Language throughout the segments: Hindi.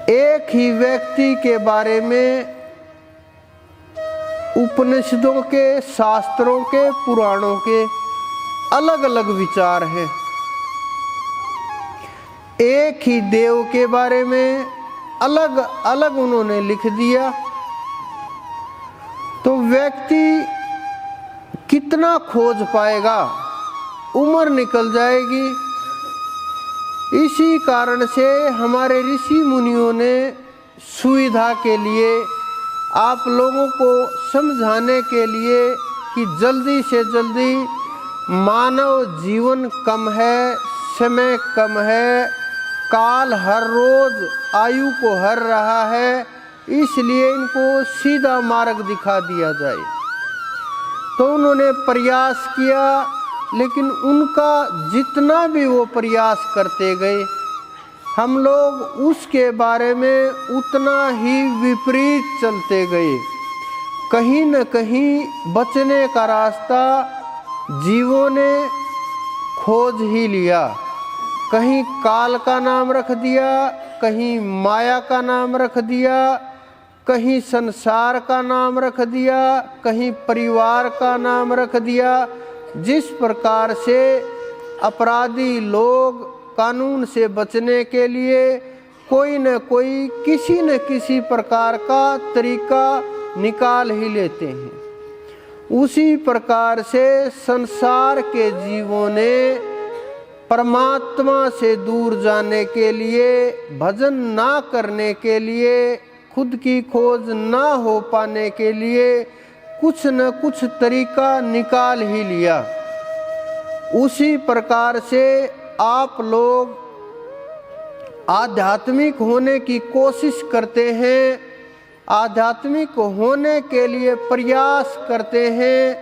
एक ही व्यक्ति के बारे में उपनिषदों के, शास्त्रों के, पुराणों के अलग अलग विचार हैं। एक ही देव के बारे में अलग अलग उन्होंने लिख दिया, तो व्यक्ति कितना खोज पाएगा, उम्र निकल जाएगी। इसी कारण से हमारे ऋषि मुनियों ने सुविधा के लिए, आप लोगों को समझाने के लिए कि जल्दी से जल्दी, मानव जीवन कम है, समय कम है, काल हर रोज आयु को हर रहा है, इसलिए इनको सीधा मार्ग दिखा दिया जाए। तो उन्होंने प्रयास किया, लेकिन उनका जितना भी वो प्रयास करते गए, हम लोग उसके बारे में उतना ही विपरीत चलते गए। कहीं न कहीं बचने का रास्ता जीवों ने खोज ही लिया। कहीं काल का नाम रख दिया, कहीं माया का नाम रख दिया, कहीं संसार का नाम रख दिया, कहीं परिवार का नाम रख दिया। जिस प्रकार से अपराधी लोग कानून से बचने के लिए कोई न कोई, किसी न किसी प्रकार का तरीका निकाल ही लेते हैं, उसी प्रकार से संसार के जीवों ने परमात्मा से दूर जाने के लिए, भजन ना करने के लिए, खुद की खोज ना हो पाने के लिए कुछ न कुछ तरीका निकाल ही लिया। उसी प्रकार से आप लोग आध्यात्मिक होने की कोशिश करते हैं, आध्यात्मिक होने के लिए प्रयास करते हैं,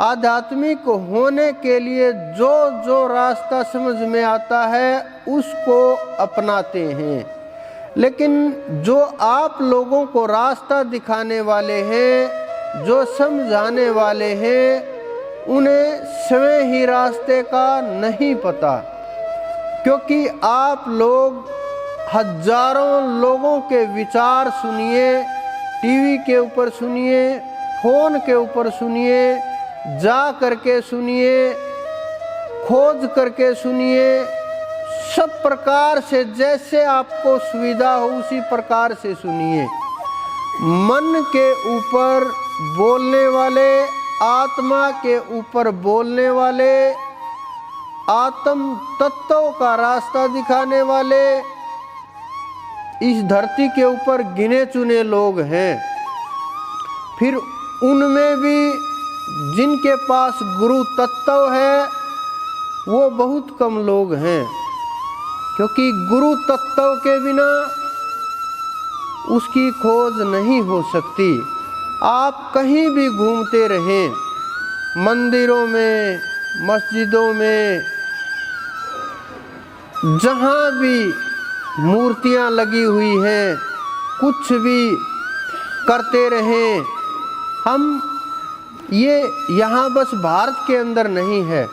आध्यात्मिक होने के लिए जो जो रास्ता समझ में आता है उसको अपनाते हैं। लेकिन जो आप लोगों को रास्ता दिखाने वाले हैं, जो समझाने वाले हैं, उन्हें स्वयं ही रास्ते का नहीं पता। क्योंकि आप लोग हजारों लोगों के विचार सुनिए, टीवी के ऊपर सुनिए, फोन के ऊपर सुनिए, जा करके सुनिए, खोज करके सुनिए, सब प्रकार से जैसे आपको सुविधा हो उसी प्रकार से सुनिए। मन के ऊपर बोलने वाले, आत्मा के ऊपर बोलने वाले, आत्म तत्वों का रास्ता दिखाने वाले इस धरती के ऊपर गिने चुने लोग हैं। फिर उनमें भी जिनके पास गुरु तत्व है वो बहुत कम लोग हैं, क्योंकि गुरु तत्व के बिना उसकी खोज नहीं हो सकती। आप कहीं भी घूमते रहें, मंदिरों में, मस्जिदों में, जहाँ भी मूर्तियाँ लगी हुई हैं, कुछ भी करते रहें। हम ये यहाँ बस भारत के अंदर नहीं है,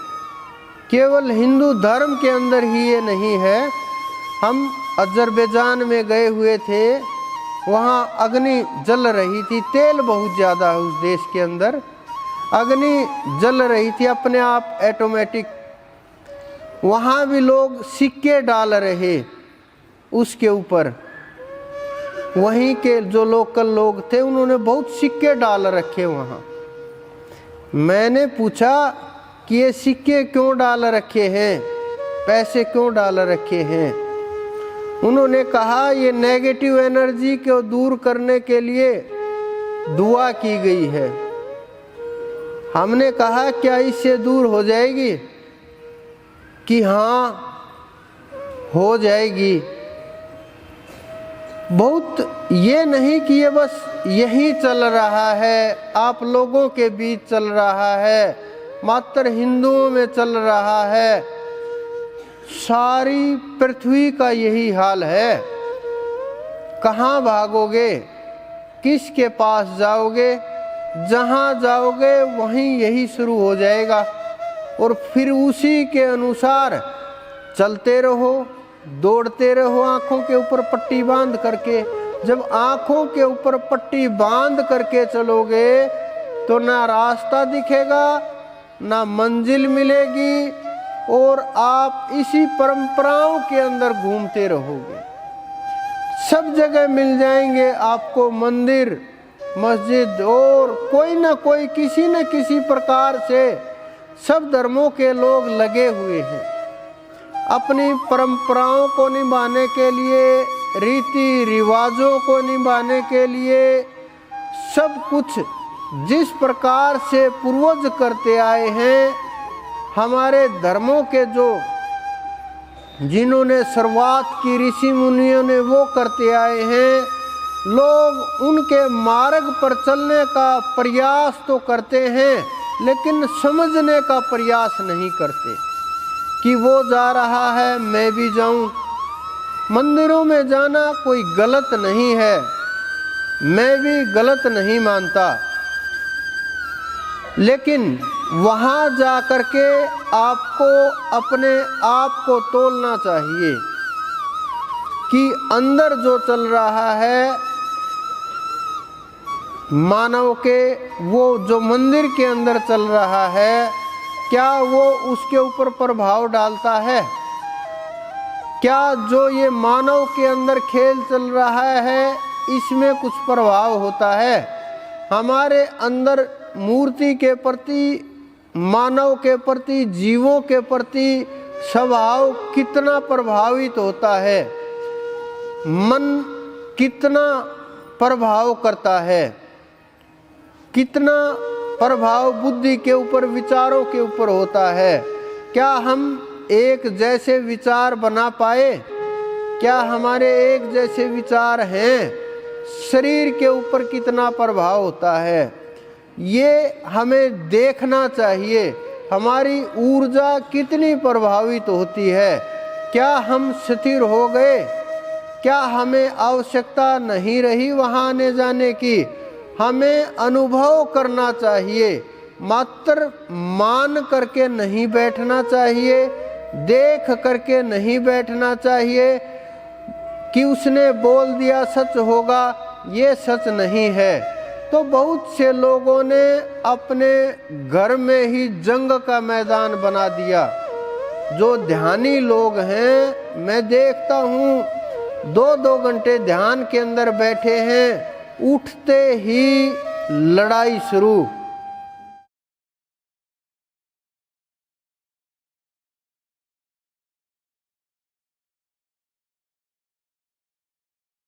केवल हिंदू धर्म के अंदर ही ये नहीं है। हम अजरबैजान में गए हुए थे, वहाँ अग्नि जल रही थी, तेल बहुत ज़्यादा है उस देश के अंदर, अग्नि जल रही थी अपने आप ऑटोमेटिक। वहाँ भी लोग सिक्के डाल रहे उसके ऊपर, वहीं के जो लोकल लोग थे उन्होंने बहुत सिक्के डाल रखे वहाँ। मैंने पूछा कि ये सिक्के क्यों डाल रखे हैं, पैसे क्यों डाल रखे हैं? उन्होंने कहा ये नेगेटिव एनर्जी को दूर करने के लिए दुआ की गई है। हमने कहा क्या इससे दूर हो जाएगी? कि हाँ हो जाएगी। बहुत ये नहीं कि ये बस यही चल रहा है, आप लोगों के बीच चल रहा है, मात्र हिंदुओं में चल रहा है, सारी पृथ्वी का यही हाल है। कहाँ भागोगे, किसके पास जाओगे? जहाँ जाओगे वहीं यही शुरू हो जाएगा और फिर उसी के अनुसार चलते रहो, दौड़ते रहो आंखों के ऊपर पट्टी बांध करके। जब आंखों के ऊपर पट्टी बांध करके चलोगे तो ना रास्ता दिखेगा, ना मंजिल मिलेगी, और आप इसी परंपराओं के अंदर घूमते रहोगे। सब जगह मिल जाएंगे आपको मंदिर, मस्जिद, और कोई ना कोई किसी न किसी प्रकार से सब धर्मों के लोग लगे हुए हैं अपनी परंपराओं को निभाने के लिए, रीति रिवाजों को निभाने के लिए। सब कुछ जिस प्रकार से पूर्वज करते आए हैं, हमारे धर्मों के जो जिन्होंने शुरुआत की ऋषि मुनियों ने वो करते आए हैं, लोग उनके मार्ग पर चलने का प्रयास तो करते हैं लेकिन समझने का प्रयास नहीं करते कि वो जा रहा है मैं भी जाऊं। मंदिरों में जाना कोई गलत नहीं है, मैं भी गलत नहीं मानता, लेकिन वहाँ जा कर के आपको अपने आप को तोलना चाहिए कि अंदर जो चल रहा है मानव के, वो जो मंदिर के अंदर चल रहा है, क्या वो उसके ऊपर प्रभाव डालता है? क्या जो ये मानव के अंदर खेल चल रहा है इसमें कुछ प्रभाव होता है? हमारे अंदर मूर्ति के प्रति, मानव के प्रति, जीवों के प्रति स्वभाव कितना प्रभावित होता है, मन कितना प्रभाव करता है, कितना प्रभाव बुद्धि के ऊपर, विचारों के ऊपर होता है। क्या हम एक जैसे विचार बना पाए? क्या हमारे एक जैसे विचार हैं? शरीर के ऊपर कितना प्रभाव होता है ये हमें देखना चाहिए। हमारी ऊर्जा कितनी प्रभावित होती है? क्या हम स्थिर हो गए? क्या हमें आवश्यकता नहीं रही वहाँ आने जाने की? हमें अनुभव करना चाहिए, मात्र मान करके नहीं बैठना चाहिए, देख करके नहीं बैठना चाहिए कि उसने बोल दिया सच होगा, ये सच नहीं है। तो बहुत से लोगों ने अपने घर में ही जंग का मैदान बना दिया। जो ध्यानी लोग हैं, मैं देखता हूँ 2-2 घंटे ध्यान के अंदर बैठे हैं, उठते ही लड़ाई शुरू।